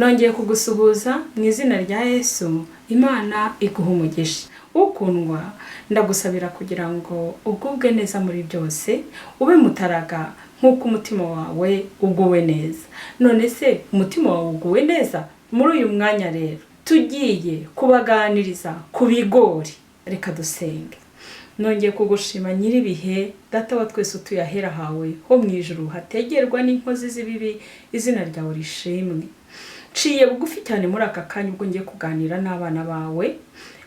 nongeye kugusuhuza mu izina rya Yesu. Imana iguha umugisha. Ukundwa, ndagusabira kugira ngo ugubwe neza muri byose, ube mutaraga nk'uko umutima wawe uguwe neza. None se umutima wawe uguwe neza? Muri uyu mwanya rero tugiye kubaganiriza ku bigori. Reka dusenge. Nongeye kugushima nyiribihe, data wa twese utuyahera hawe ho mu ijuru hategerwa n'inkozi z'ibibi, izina ryawe rishimwe. Ciye bugufi cyane muri aka kanya ubwo ngiye kuganira n'abana bawe.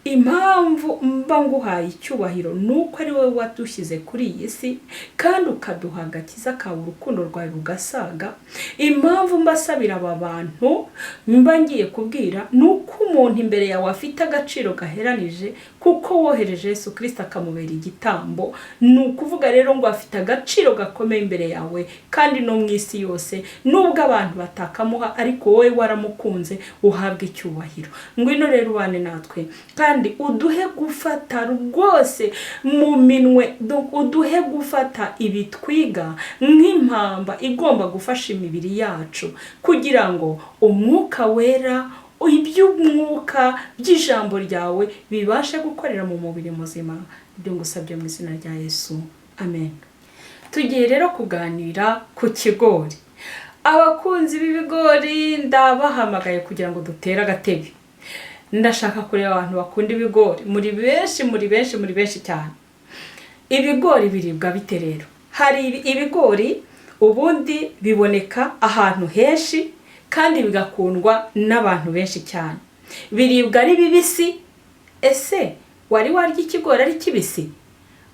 Impamvu mba nguhaye icyubahiro nuko ari wowe wadushyize kuri iyi si kandi ukaduha agakiza kawe, urukundo rwawe rugasaga. Impamvu mbasabira aba bantu mba ngiye kubwira nuko umuntu imbere yawe afite agaciro gaheranije, kuko wohereje Yesu Kristo akamubera igitambo. Nukuvuga rero ngo afite agaciro gakomeye imbere yawe kandi no mu isi yose, nubwo abantu batakamuha ariko wowe waramukunze, uhabwa icyubahiro. Ngwino rero ubane natwe kandi uduhe gufata rwose mu minwe, uduhe gufata ibitwiga nk'impamba igomba gufasha imibiri yacu, kugira ngo umwuka wera, iby'umwuka by'ijambo ryawe bibashe gukorera mu mubiri muzima. Ibyo ngusabye mu izina rya Yesu, amen. Tugiye rero kuganira ku kigori. Abakunzi b'ibigori ndabahamagaye kugira ngo dutere agatebe. Ndashaka kureba abantu bakunda ibigori, muri benshi cyane. Ibigori biribwa bite rero? Hari ibigori ubundi biboneka ahantu henshi kandi bigakundwa n'abantu benshi cyane. Biribwa ari bibisi. Ese wari warya ikigori ari kibisi?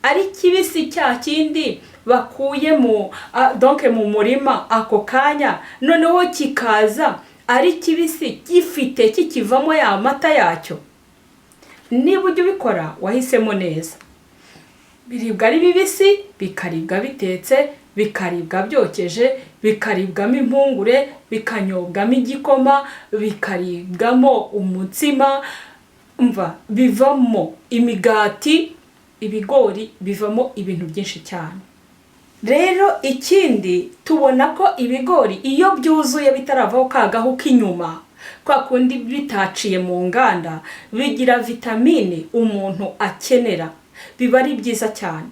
Ari kibisi cya kindi bakuye mu murima ako kanya, noneho kikaza ari kibisi gifite kikivamo ya mata yacyo. Niba ujya ubikora wahisemo neza. Biribwa ari bibisi, bikaribwa bitetse, bikaribwa byokeje, bikaribwamo impungure, bikanyobwamo igikoma, bikaribwamo umutsima, bivamo imigati. Ibigori bivamo ibintu byinshi cyane. Rero ikindi tubona ko ibigori iyo byuzuye bitaravaho kagahu k'inyuma, kwa kundi bitaciye mu nganda, bigira vitamine umuntu akenera, biba ari byiza cyane.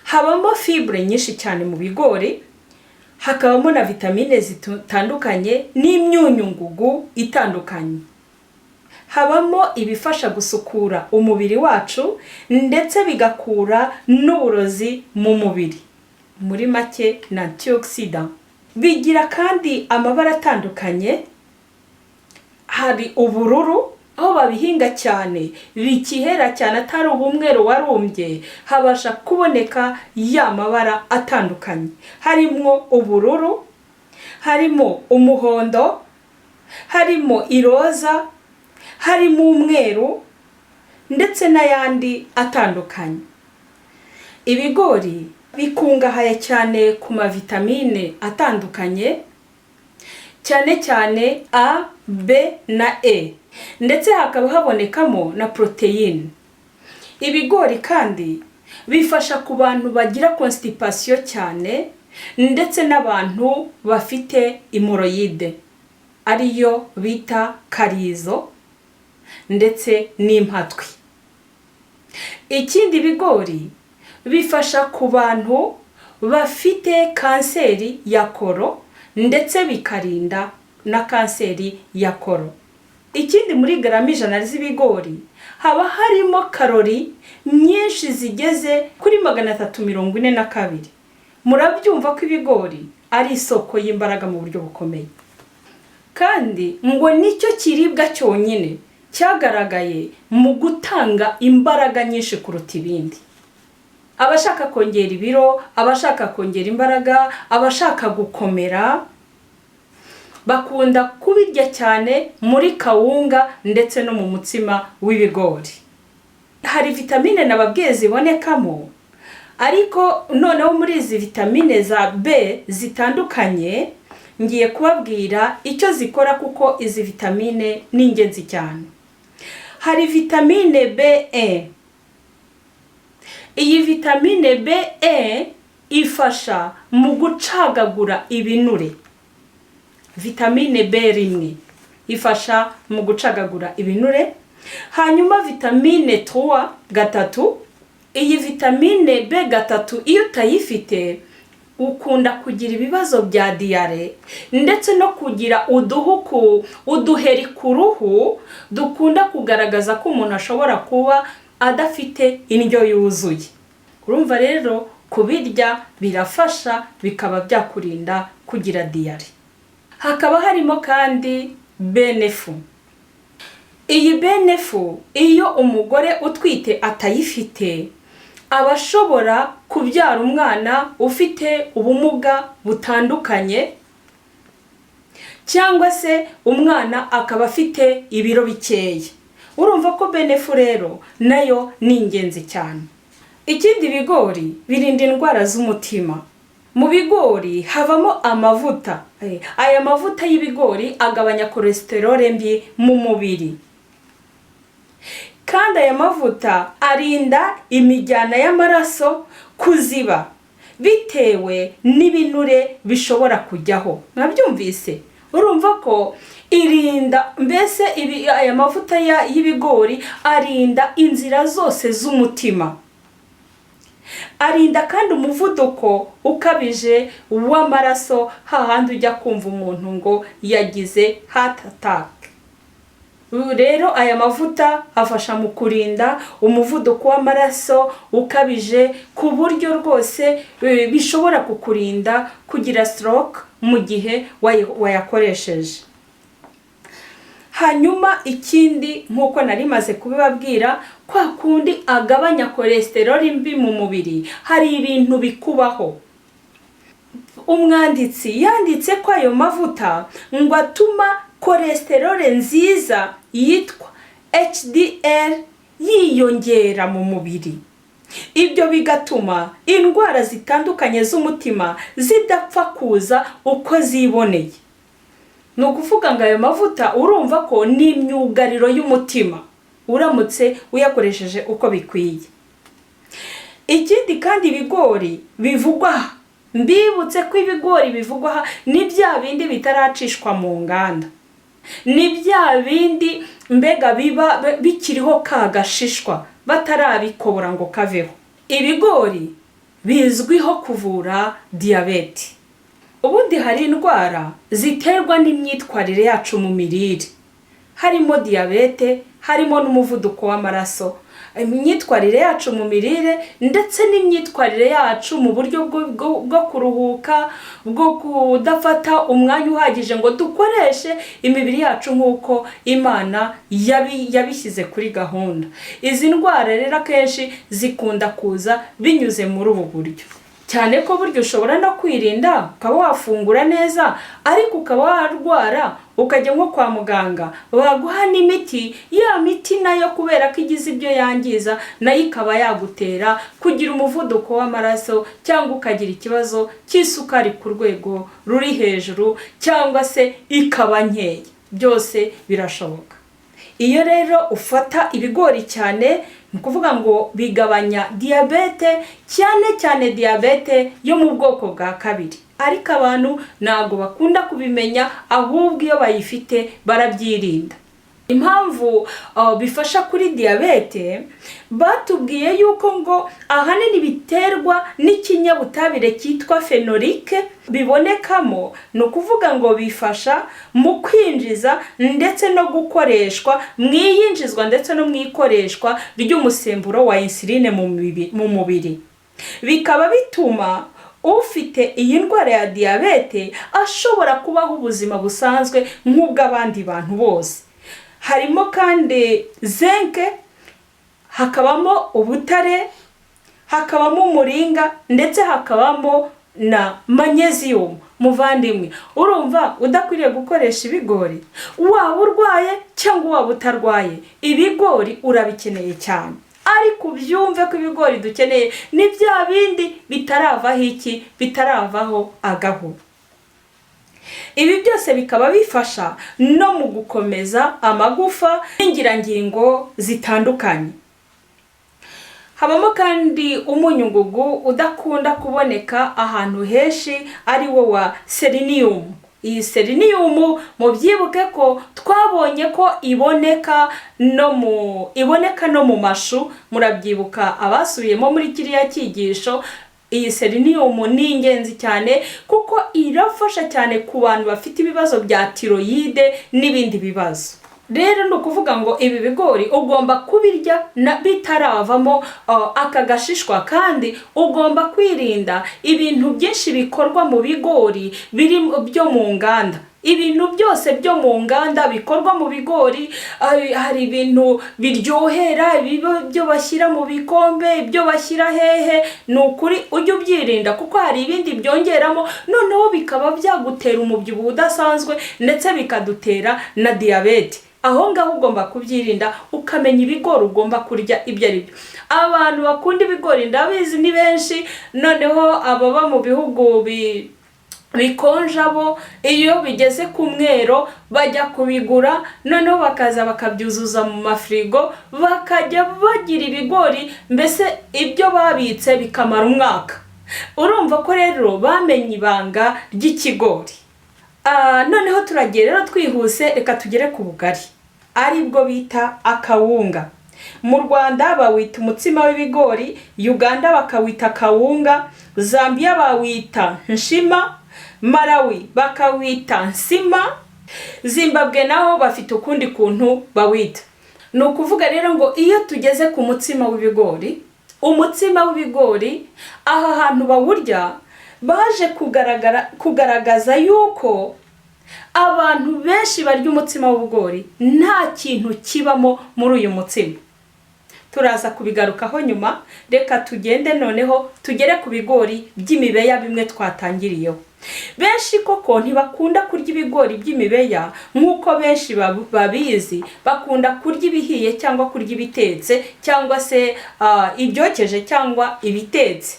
Habamo fibre nyinshi cyane mu bigori, hakabamo na vitamine zitandukanye n'imyunyungugu itandukanye. Habamo ibifasha gusukura umubiri wacu ndetse bigakura n'uburozi mu mubiri. Muri make na antioxidant. Bigira kandi amabara atandukanye. Hari ubururu, aho babihinga cyane bikihera cyane, atari ubumweru warumbye, habasha kuboneka ya mabara atandukanye. Harimo ubururu, harimo umuhondo, harimo iroza, harimo umweru ndetse n'ayandi atandukanye. Ibigori bikungahaye cyane ku mavitamine atandukanye, cyane A, B na E, ndetse hakaba habonekamo na proteine. Ibigori kandi bifasha ku bantu bagira constipation cyane, ndetse n'abantu bafite hemorrhoide ariyo bita karizo ndetse n'impatwi. Ikindi bigori bifasha ku bantu bafite kanseri ya koro, ndetse bikarinda na kanseri ya koro. Ikindi muri grama 100 z'ibigori haba harimo kalori nyinshi zigeze kuri 342. Murabyumva ko ibigori ari isoko y'imbaraga mu buryo bukomeye. Kandi ngo nicyo kiribwa cyonyine cyagaragaye mu gutanga imbaraga nyinshi kuruta ibindi. Abashaka kongera ibiro, abashaka kongera imbaraga, abashaka gukomera, bakunda kubirya cyane muri kawunga ndetse no mu mutsima w'ibigori. Hari vitamine nababwiye zibonekamo, ariko noneho muri izi vitamine za B zitandukanye ngiye kubabwira icyo zikora, kuko izi vitamine ni ingenzi cyane. Hari vitamine B1. Iyi vitamine B1 ifasha mu gucagagura ibinure. vitamine B1 ifasha mu gucagagura ibinure. Hanyuma vitamine 3 iyi vitamine B3 iyo utayifite ukunda kugira ibibazo bya diare ndetse no kugira uduheri ku ruhu dukunda kugaragaza ko umuntu ashobora kuba adafite indyo yuzuye. Urumva rero kubirya birafasha bikaba byakurinda kugira diare. Hakaba harimo kandi benefu. Iyi benefu iyo umugore utwite atayifite abashobora kubyara umwana ufite ubumuga butandukanye cyangwa se umwana akaba afite ibiro bikeya. Urumva ko benefu rero nayo ni ingenzi cyane. Ikindi bigori birinda indwara z'umutima. Mu bigori havamo amavuta. Aya mavuta y'ibigori agabanya cholesterol mbi mu mubiri. Kandi aya mavuta arinda imijyana y'amaraso kuziba bitewe n'ibinure bishobora kujyaho. Mwabyumvise? Urumva ko irinda mbese aya mavuta y'ibigori arinda inzira zose z'umutima. Arinda kandi umuvuduko ukabije w'amaraso hahandi ujya kumva umuntu ngo yagize heart attack. Rero aya mavuta afasha mu kurinda umuvuduko w'amaraso ukabije ku buryo rwose bishobora kukurinda kugira stroke mu gihe wayakoresheje. Hanyuma ikindi nkuko nari maze kubibabwira, kwa kundi agabanya cholesterol mbi mu mubiri, hari ibintu bikubaho. Umwanditsi yanditse ko ayo mavuta ngo atuma cholesterol nziza yitwa HDL yiyongera mu mubiri. Ibyo bigatuma indwara zitandukanye z'umutima zidapfa kuza uko ziboneye. Ni ukuvuga ngo ayo mavuta urumva ko ni imyugariro y'umutima uramutse uyakoresheje uko bikwiye. Ikindi kandi ibigori bivugwa, mbibutse ko ibigori bivugwa ni bya bindi bitaracishwa mu nganda. Ni bya bindi mbega biba bikiriho kagashishwa batarabikobora ngo kaveho. Ibigori bizwiho kuvura diabete. Ubundi hari indwara ziterwa n'imyitwarire yacu mu mirire. Harimo diabete, harimo n'umuvuduko w'amaraso. Imyitwarire yacu mu mirire ndetse n'imyitwarire yacu mu buryo bwo kuruhuka, bwo kudafata umwanya uhagije ngo dukoreshe imibiri yacu nk'uko Imana yabishyize kuri gahunda. Izi ndwara rero akenshi zikunda kuza binyuze muri ubu buryo. Cyane ko buryo ushobora no kwirinda ukaba wafungura neza, ariko ukaba warwara ukajya nko kwa muganga baguha n'imiti, ya miti nayo kubera ko igize ibyo yangiza nayo ikaba yagutera kugira umuvuduko w'amaraso cyangwa ukagira ikibazo cy'isukari ku rwego ruri hejuru cyangwa se ikaba nkeya. Byose birashoboka. Iyo rero ufata ibigori cyane, ni ukuvuga ngo bigabanya diabete, cyane diabete yo mu bwoko bwa kabiri. Ariko abantu ntago bakunda kubimenya, ahubwo iyo bayifite barabyirinda. Impamvu bifasha kuri diabete batubwiye yuko ngo ahanini biterwa n'ikinyabutabire cyitwa phenolique bibonekamo. Ni ukuvuga ngo bifasha mu kwinjiza ndetse no gukoreshwa mu iyinjizwa ndetse no mu ikoreshwa ry'umusemburo wa insuline mu mubiri. Bikaba bituma ufite iyi ndwara ya diabete ashobora kubaho ubuzima busanzwe nk'ubw'abandi bantu bose. Harimo kandi zinc, hakabamo ubutare, hakabamo umuringa ndetse hakabamo na magnesium. Muvandimwe, urumva udakwiriye gukoresha ibigori waba urwaye cyangwa waba utarwaye, ibigori urabikeneye cyane. Ariko ubyumve ko ibigori dukeneye ni bya bindi bitaravaho agahu. Ibi byose bikaba bifasha no mu gukomeza amagufa n'ingirangingo zitandukanye. Habamo kandi umunyungugu udakunda kuboneka ahantu henshi ari wo wa selenium. iyi seleniyumu mubyibuke ko twabonye ko iboneka no mu mashu. Murabyibuka abasubiyemo muri kiriya cyigisho. Iyi seleniyumu ni ingenzi cyane kuko irafasha cyane ku bantu bafite ibibazo bya tiroyide n'ibindi bibazo. Rero ni ukuvuga ngo ibi bigori ugomba kubirya bitaravamo aka gashishwa, kandi ugomba kwirinda ibintu byinshi bikorwa mu bigori byo mu nganda. Ibintu byose byo mu nganda bikorwa mu bigori, hari ibintu biryohera, byo bashyira mu bikombe, ibyo bashyira hehe, ni ukuri ujye ubyirinda kuko hari ibindi byongeramo, noneho bikaba byagutera umubyibuho udasanzwe ndetse bikadutera na diyabete. Aho ngaho ugomba kubyirinda, ukamenya ibigori ugomba kurya ibyo ari byo. Abantu bakunda ibigori ndabizi ni benshi, noneho ababa mu bihugu bikonje abo iyo bigeze ku mwero bajya kubigura, noneho bakaza bakabyuzuza mu mafrigo, bakajya bagira ibigori mbese ibyo babitse bikamara umwaka. Urumva ko rero bamenye ibanga ry'ikigori. Noneho turagiye rero twihuse, reka tugere ku bugari aribwo bita akawunga. Mu Rwanda bawita umutsima w'ibigori, Uganda bakawita kawunga, Zambia bawita nshima, Malawi bakawita nsima, Zimbabwe naho bafite ukundi kuntu bawita. Ni ukuvuga rero ngo iyo tugeze ku mutsima w'ibigori, umutsima w'ibigori aha hantu bawurya baje kugaragaza yuko abantu benshi barya umutsima w'ubugori nta kintu kibamo muri uyu mutsima. Turaza kubigarukaho nyuma. Reka tugende noneho tugere ku bigori by'imibeya bimwe twatangiriyeho. Benshi koko ntibakunda kurya ibigori by'imibeya nk'uko benshi babizi, bakunda kurya ibihiye cyangwa kurya ibitetse cyangwa se ibyokeje cyangwa ibitetse.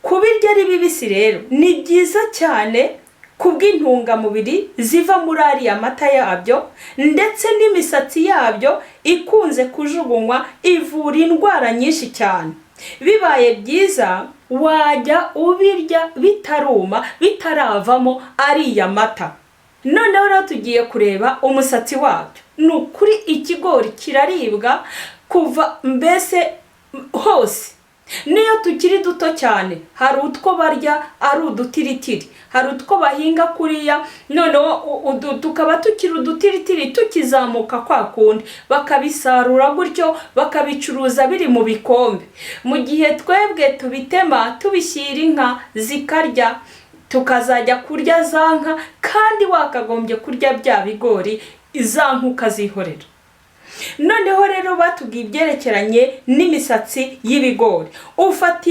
Kubirya ari bibisi rero ni byiza cyane kubw'intungamubiri ziva muri ariya mata yabyo, ndetse n'imisatsi yabyo ikunze kujugunywa ivura indwara nyinshi cyane. Bibaye byiza wajya ubirya bitaruma, bitaravamo ariya mata. Noneho rero tugiye kureba umusatsi wabyo. Ni ukuri ikigori kiraribwa kuva mbese hose. Niyo tukiri duto cyane hari utwo barya ari udutiritiri, hari utwo bahinga kuriya, noneho tukaba tukiri udutiritiri tukizamuka kwa kundi, bakabisarura gutyo bakabicuruza biri mu bikombe. Mu gihe twebwe tubitema tubishyira inka zikarya, tukazajya kurya za nka, kandi wakagombye kurya bya bigori za nka ukazihorera. Noneho rero batubwiye ibyerekeranye n'imisatsi y'ibigori. Ufata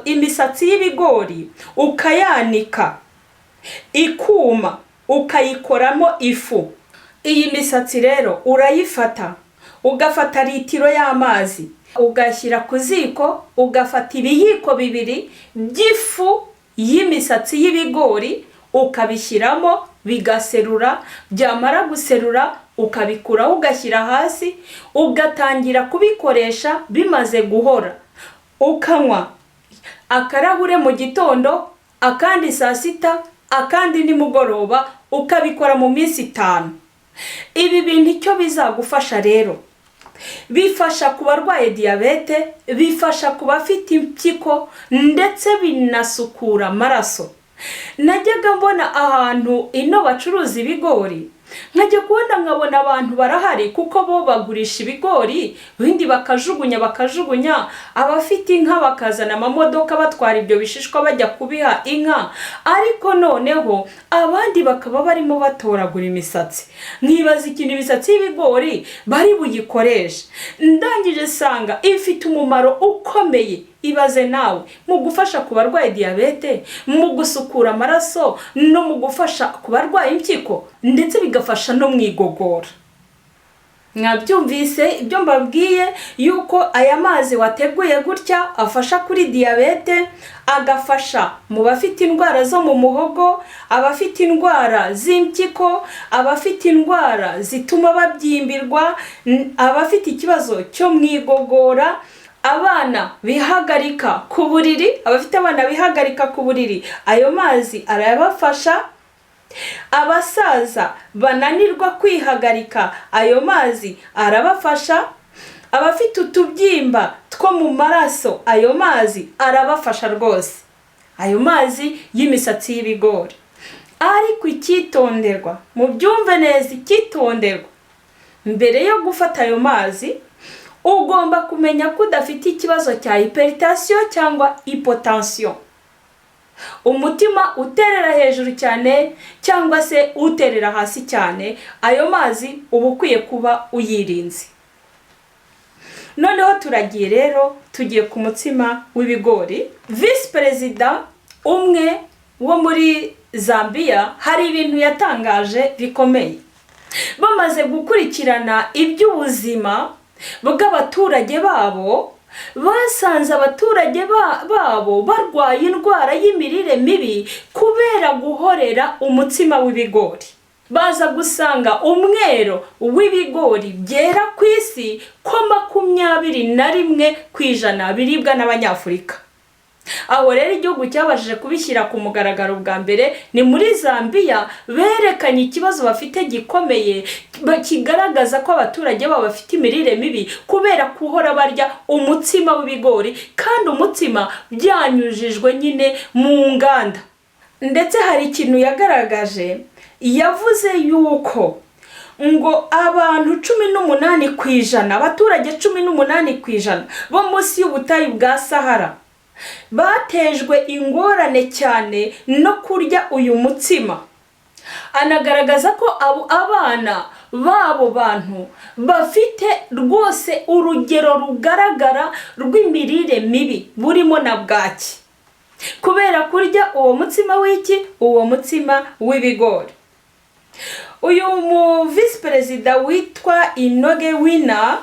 imisatsi y'ibigori ukayanika ikuma, ukayikoramo ifu. Iyi misatsi rero urayifata, ugafata litiro y'amazi ugashyira ku ziko, ugafata ibiyiko bibiri by'ifu y'imisatsi y'ibigori ukabishyiramo, bigaserura. Byamara guserura ukabikuraho ugashyira hasi, ugatangira kubikoresha bimaze guhora. Ukanywa akarahure mu gitondo, akandi saa sita, akandi nimugoroba, ukabikora mu minsi 5. Ibi bintu icyo bizagufasha rero, bifasha ku barwaye diyabete, bifasha ku bafite impyiko, ndetse binasukura amaraso. Najyaga mbona ahantu ino bacuruza ibigori, nkajya kubona nkabona abantu barahari kuko bo bagurisha ibigori, ibindi bakajugunya. Abafite inka bakazana amamodoka batwara ibyo bishishwa bajya kubiha inka, ariko noneho abandi bakaba barimo batoragura imisatsi. Nkibaza ikintu imisatsi y'ibigori bari buyikoresha. Ndangije sanga ifite umumaro ukomeye. Ibaze nawe mu gufasha ku barwaye diyabete, mu gusukura amaraso, no mu gufasha ku barwaye impyiko, ndetse bigafasha no mu igogora. Mwabyumvise ibyo mbabwiye yuko aya mazi wateguye gutya afasha kuri diyabete, agafasha mu bafite indwara zo mu muhogo, abafite indwara z'impyiko, abafite indwara zituma babyimbirwa, abafite ikibazo cyo mu igogora, abana bihagarika ku buriri, abafite abana bihagarika ku buriri, ayo mazi arabafasha. Abasaza bananirwa kwihagarika, ayo mazi arabafasha. Abafite utubyimba two mu maraso, ayo mazi arabafasha rwose. Ayo mazi y'imisatsi y'ibigori. Ariko icyitonderwa, mubyumve neza, icyitonderwa, mbere yo gufata ayo mazi ugomba kumenya ko udafite ikibazo cya hypertension cyangwa hypotension, umutima uterera hejuru cyane cyangwa se uterera hasi cyane. Ayo mazi uba ukwiye kuba uyirinze. Noneho turagiye rero, tugiye ku mutsima w'ibigori. Vice Perezida umwe wo muri Zambia hari ibintu yatangaje bikomeye. Bamaze gukurikirana iby'ubuzima bw'abaturage babo, basanze abaturage babo barwaye indwara y'imirire mibi kubera guhorera umutsima w'ibigori. Baza gusanga umwero w'ibigori byera ku isi ko 21% biribwa n'Abanyafurika. Aho rero igihugu cyabashije kubishyira ku mugaragaro bwa mbere ni muri Zambia. Berekanye ikibazo bafite gikomeye, kigaragaza ko abaturage babo bafite imirire mibi kubera kuhora barya umutsima w'ibigori, kandi umutsima byanyujijwe nyine mu nganda. Ndetse hari ikintu yagaragaje, yavuze yuko ngo abantu 18%, abaturage 18% bo munsi y'ubutayu bwa Sahara batejwe ingorane cyane no kurya uyu mutsima. Anagaragaza ko abana babo bantu bafite rwose urugero rugaragara rw'imirire mibi burimo na bwaki kubera kurya uwo mutsima w'iki, uwo mutsima w'ibigori. Uyu mu Vice Perezida witwa Inoge Wina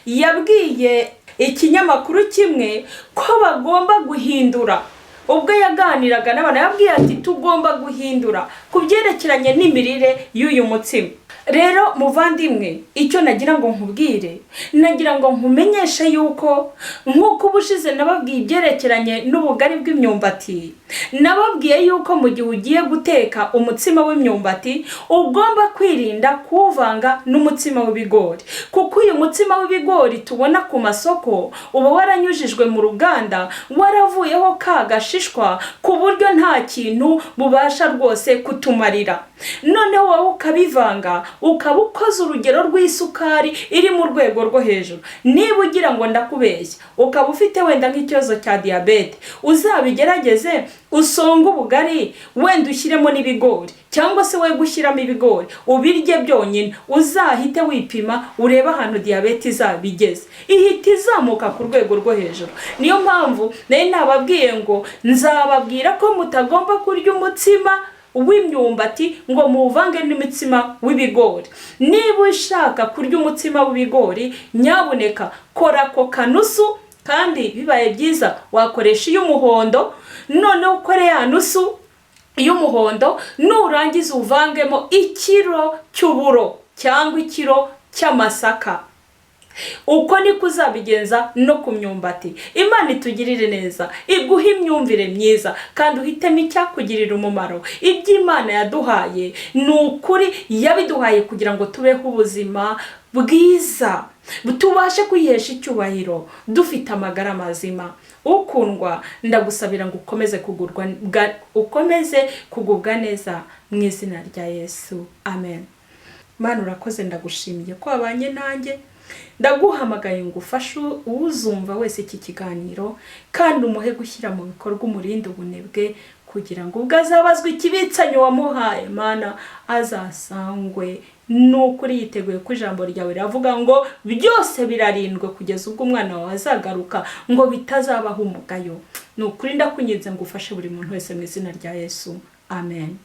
yabwiye ikinyamakuru kimwe ko bagomba guhindura. Ubwo yaganiraga n'abana yabwiye ati tugomba guhindura ku byerekeranye n'imirire y'uyu mutsima. Rero muvandimwe, icyo nagira ngo nkubwire, nagira ngo nkumenyeshe yuko nk'uko ubushize nababwiye ibyerekeranye n'ubugari bw'imyumbati, nababwiye yuko mu gihe ugiye guteka umutsima w'imyumbati ugomba kwirinda kuwuvanga n'umutsima w'ibigori, kuko uyu mutsima w'ibigori tubona ku masoko uba waranyujijwe mu ruganda, waravuyeho ka gashishwa ku buryo nta kintu bubasha rwose kutumarira. Noneho wowe ukabivanga, ukaba ukoze urugero rw'isukari iri mu rwego rwo hejuru. Niba ugira ngo ndakubeshya, ukaba ufite wenda nk'ikibazo cya diabete, uzabigerageze usonga ubugari wenda ushyiremo n'ibigori, cyangwa se we gushyiramo ibigori ubirye byonyine, uzahite wipima ureba ahantu diabete izabigeze, ihita izamuka ku rwego rwo hejuru. Niyo mpamvu nari nababwiye ngo nzababwira ko mutagomba kurya umutsima w'imyumbati ngo muvange n'umutsima w'ibigori. Niba ushaka kurya umutsima w'ibigori, nyabuneka kora ako kanusu, kandi bibaye byiza wakoresha iy'umuhondo. Noneho ukore ya nusu y'umuhondo, nurangiza uvangemo ikiro cy'uburo cyangwa ikiro cy'amasaka. Uko niko uzabigenza no ku myumbati. Imana itugirire neza, iguhe imyumvire myiza, kandi uhitemo icyakugirira umumaro. Iby'Imana yaduhaye ni ukuri, yabiduhaye kugira ngo tubeho ubuzima bwiza, tubashe kwihesha icyubahiro dufite amagara mazima. Ukundwa, ndagusabira ngo ukomeze kugubwa neza mu izina rya Yesu, amen. Mana urakoze, ndagushimiye ko wabanye nanjye. Ndaguhamagaye ngo ufashe uzumva wese iki kiganiro, kandi umuhe gushyira mu bikorwa umurinde ubunebwe, kugira ngo ubwo azabazwe ikibitsanyo wamuhaye Mana azasangwe n'ukuri yiteguye ko ijambo ryawe riravuga ngo byose birarindwe kugeza ubwo umwana wawe azagaruka, ngo bitazabaho umugayo. N'ukuri ndakunyinze ngo ufashe buri muntu wese mu izina rya Yesu, amen.